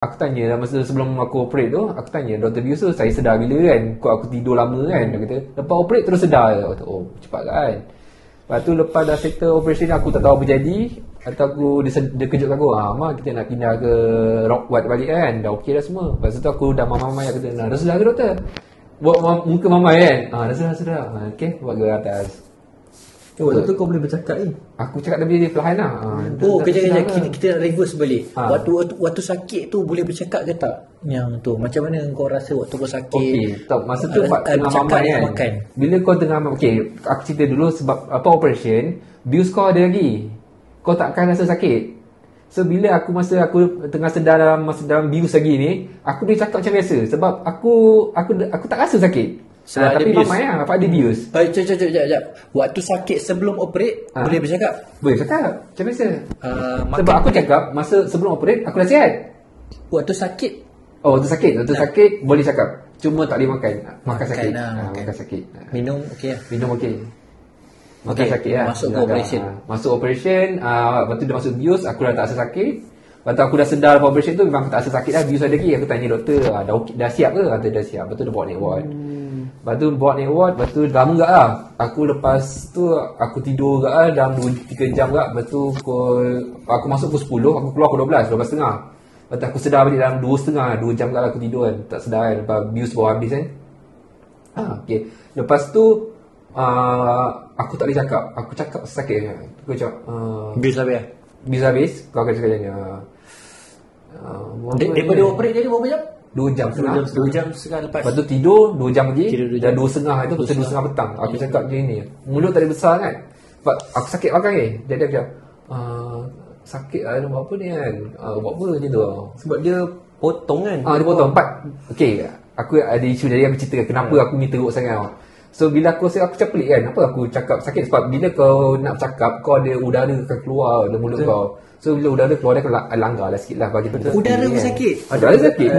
Aku tanya masa sebelum aku operate tu, aku tanya Dr. Bius tu, saya sedar bila kan? Kau aku tidur lama kan? Dia kata, lepas operate terus sedar. Aku kata, oh cepat kan? Lepas tu lepas dah settle operation, aku tak tahu apa jadi. Atau dia kejutkan aku, Ma kita nak pindah ke Rockwood balik kan? Dah okey dah semua. Lepas tu aku dah mamai aku kata, dah sedar ke doktor? Buat muka mamai kan? Dah sedar. Okay, buat ke atas. Waktu tu kau boleh bercakap ni? Aku cakap lebih perlahan lah. Kejap kita reverse balik. Waktu sakit tu boleh bercakap ke tak? Yang tu macam mana kau rasa waktu kau sakit? Okey, tak, masa tu tengah mamai kan. Makan. Bila kau tengah okey, aku cerita dulu sebab apa operation, bius kau ada lagi. Kau takkan rasa sakit. So bila aku tengah sedar dalam bius lagi ni, aku boleh cakap macam biasa sebab aku tak rasa sakit. Tapi mamai lah, apa ada bius. Sekejap. Waktu sakit sebelum operate boleh bercakap? Boleh cakap, macam biasa. Sebab aku cakap masa sebelum operate aku dah sihat. Waktu sakit? Waktu sakit boleh cakap. Cuma tak boleh makan. Makan sakit. Makan sakit. Minum okey lah? Minum okey. Makan sakit lah. Masuk ke operation? Masuk operation, lepas tu dah masuk bius, aku dah tak rasa sakit. Lepas tu aku dah sedar lepas operation tu, memang aku tak rasa sakit dah, bius ada lagi. Aku tanya doktor, dah siap ke? Kata dah siap. Lepas tu dia bawa naik ward. Lepas tu bawa naik ward, lepas tu lama tak lah. Aku lepas tu, aku tidur tak lah dalam 2-3 jam tak. Lepas tu aku masuk pukul 10, aku keluar pukul 12.30. Lepas tu aku sedar balik dalam 2 jam tak lah aku tidur kan. Tak sedar kan, lepas bius bawa habis kan. Okay. Lepas tu aku tak boleh cakap. Aku cakap sakit je. Aku cakap bius habis, kau akan cakap macam ni. Daripada operate jadi berapa jam? 2 jam setengah. 2 jam setengah lepas. Lepas tu tidur 2 jam lagi. Dah 2 setengah itu, pukul 2 setengah petang. Aku cakap macam ni. Mulut tak ada besar kan. Sebab aku sakit belakang ni. Jadi aku cakap, sakit lah, buat apa ni kan. Buat apa macam tu. Sebab dia potong kan. Dia potong 4. Okay, aku ada isu. Jadi aku cerita kenapa aku ni teruk sangat. So bila aku cakap pelik kan. Apa aku cakap sakit. Sebab bila kau nak cakap, kau ada udara akan keluar dari mulut kau. So bila udara keluar, dia akan langgar lah sikit lah bagi betul. Udara pun sakit? Udara sakit.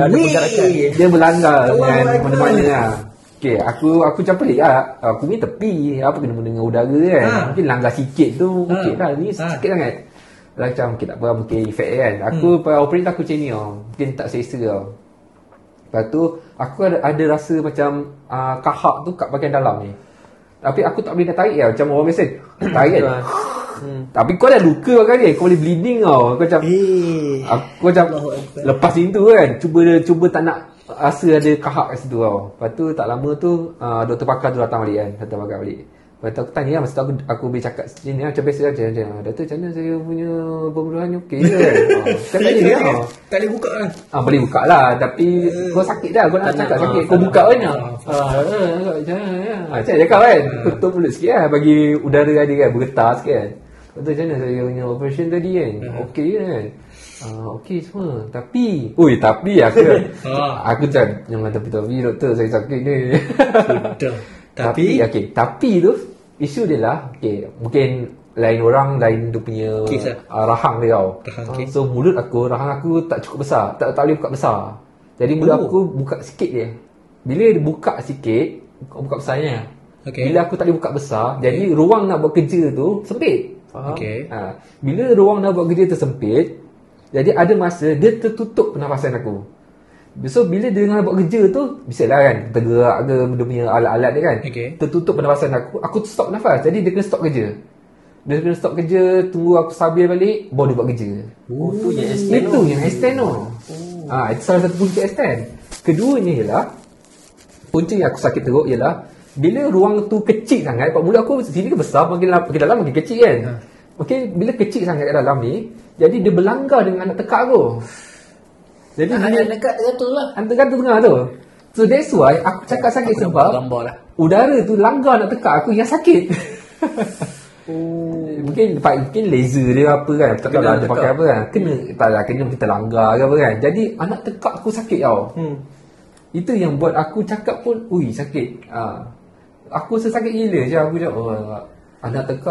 Dia berlanggar dengan mana-mana lah. Okay, aku macam pelik lah. Aku ni tepi. Apa kena dengan udara kan. Mungkin langgar sikit tu. Okay lah, ni sakit sangat. Macam okay, tak apa, mungkin efek kan. Aku pada operate aku macam ni mungkin tak selesa tau. Lepas tu aku ada rasa macam kahak tu kat bahagian dalam ni. Tapi aku tak boleh nak tarik lah. Macam orang biasa tarik kan. Tapi kau dah luka kan dia, kau boleh bleeding tau. Kau macam aku macam lepas itu kan, cuba tak nak rasa ada kahak kat situ tau. Lepas tu tak lama tu doktor pakar tu datang balik. Lepas tu aku tanya lah, masa tu aku boleh cakap sini macam biasa macam doktor, macam mana saya punya pembunuhan ni okey ke kan. Saya tanya dia tak boleh buka kan. Boleh buka lah, tapi kau sakit dah, kau nak cakap sakit, kau buka kan. Macam cakap kan, tutup mulut sikit lah, bagi udara ada kan, bergetar sikit kan. Betul, macam mana saya punya operation tadi kan. Okey kan. Okey semua. Tapi aku macam jangan tapi doktor saya sakit ni. Tapi tu isu dia lah, mungkin lain orang, lain dia punya rahang dia tau. So mulut aku, rahang aku tak cukup besar, tak boleh buka besar. Jadi mulut aku buka sikit je. Bila dia buka sikit, buka besarnya. Bila aku tak boleh buka besar, jadi ruang nak buat kerja tu sempit. Bila ruang nak buat kerja tu sempit, jadi ada masa dia tertutup pernafasan aku. So bila dia nak buat kerja tu, biasalah kan, tergerak ke dia punya alat-alat dia kan, tertutup pernafasan aku stop nafas. Jadi dia kena stop kerja. Dia kena stop kerja, tunggu aku stabil balik, baru dia buat kerja. Tu yang extend tu. Itu salah satu punca extend. Keduanya ialah, punca yang aku sakit teruk ialah bila ruang tu kecil sangat, mulut aku sini ke besar, makin dalam makin kecil kan. Bila kecil sangat kat dalam ni, jadi dia berlanggar dengan anak tekak aku. Jadi anak dekat tengah lah. Dekat tengah tu. So that's why aku cakap sakit sebab udara tu langgar nak tekak aku yang sakit. Mungkin laser dia apa kan, tak tahu lah dia pakai apa kan. Kena kita langgar ke apa kan. Jadi anak tekak aku sakit tau. Itu yang buat aku cakap pun sakit. Aku rasa sakit gila je. Aku cakap anak tekak